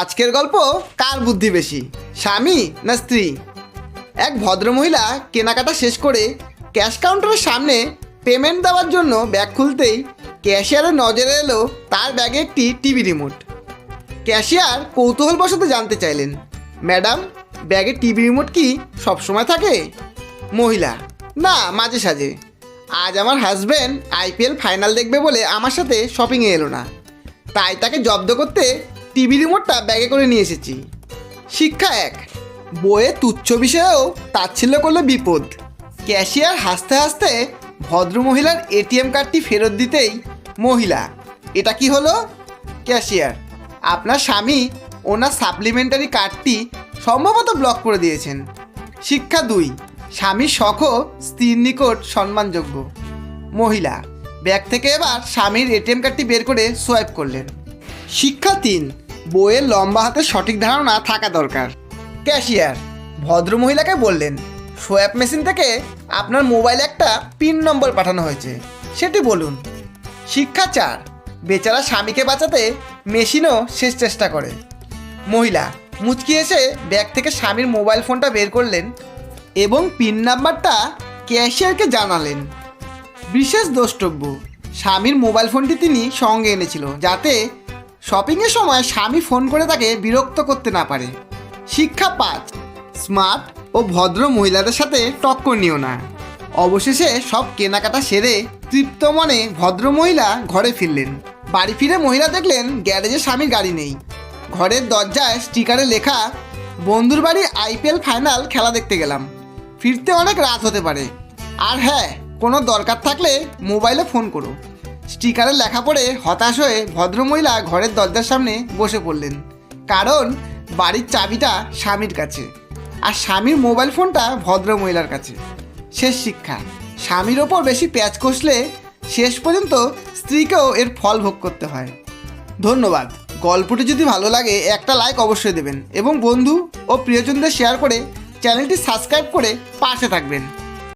আজকের গল্প কার বুদ্ধি বেশি, স্বামী না স্ত্রী? এক ভদ্রমহিলা কেনাকাটা শেষ করে ক্যাশ কাউন্টারের সামনে পেমেন্ট দেওয়ার জন্য ব্যাগ খুলতেই ক্যাশিয়ারের নজরে এলো তার ব্যাগে একটি টিভি রিমোট। ক্যাশিয়ার কৌতূহলবশত জানতে চাইলেন, ম্যাডাম, ব্যাগে টিভি রিমোট কি সবসময় থাকে? মহিলা, না, মাঝে সাঝে। আজ আমার হাজব্যান্ড আইপিএল ফাইনাল দেখবে বলে আমার সাথে শপিংয়ে এলো না, তাই তাকে জব্দ করতে টিভি রিমোটটা ব্যাগে করে নিয়ে এসেছি। শিক্ষা এক, বইয়ে তুচ্ছ বিষয়েও তাচ্ছিল্য করলে বিপদ। ক্যাশিয়ার হাসতে হাসতে ভদ্রমহিলার এটিএম কার্ডটি ফেরত দিতেই মহিলা, এটা কি হলো? ক্যাশিয়ার, আপনার স্বামী ওনার সাপ্লিমেন্টারি কার্ডটি সম্ভবত ব্লক করে দিয়েছেন। শিক্ষা দুই, স্বামীর শখও স্ত্রীর নিকট সম্মানযোগ্য। মহিলা ব্যাগ থেকে এবার স্বামীর এটিএম কার্ডটি বের করে সোয়াইপ করলেন। শিক্ষা তিন, বইয়ের লম্বা হাতে সঠিক ধারণা থাকা দরকার। ক্যাশিয়ার ভদ্রমহিলাকে বললেন, সোয়াইপ মেশিন থেকে আপনার মোবাইলে একটা পিন নম্বর পাঠানো হয়েছে, সেটি বলুন। শিক্ষা চার, বেচারা স্বামীকে বাঁচাতে মেশিনও শেষ চেষ্টা করে। মহিলা মুচকি এসে ব্যাগ থেকে স্বামীর মোবাইল ফোনটা বের করলেন এবং পিন নাম্বারটা ক্যাশিয়ারকে জানালেন। বিশেষ দ্রষ্টব্য, স্বামীর মোবাইল ফোনটি তিনি সঙ্গে এনেছিল যাতে শপিংয়ের সময় স্বামী ফোন করে তাকে বিরক্ত করতে না পারে। শিক্ষা পাঁচ, স্মার্ট ও ভদ্র মহিলাদের সাথে টক্কর নিও না। অবশেষে সব কেনাকাটা সেরে তৃপ্ত মনে ভদ্র মহিলা ঘরে ফিরলেন। বাড়ি ফিরে মহিলা দেখলেন গ্যারেজে স্বামীর গাড়ি নেই। ঘরের দরজায় স্টিকারে লেখা, বন্ধুর বাড়ি আইপিএল ফাইনাল খেলা দেখতে গেলাম, ফিরতে অনেক রাত হতে পারে, আর হ্যাঁ, কোনো দরকার থাকলে মোবাইলে ফোন করো। স্টিকারে লেখা পড়ে হতাশ হয়ে ভদ্রমহিলা ঘরের দরজার সামনে বসে পড়লেন, কারণ বাড়ির চাবিটা স্বামীর কাছে আর স্বামীর মোবাইল ফোনটা ভদ্রমহিলার কাছে। শেষ শিক্ষা, স্বামীর ওপর বেশি প্যাঁচ কষলে শেষ পর্যন্ত স্ত্রীকেও এর ফল ভোগ করতে হয়। ধন্যবাদ। গল্পটি যদি ভালো লাগে একটা লাইক অবশ্যই দেবেন এবং বন্ধু ও প্রিয়জনদের শেয়ার করে চ্যানেলটি সাবস্ক্রাইব করে পাশে থাকবেন।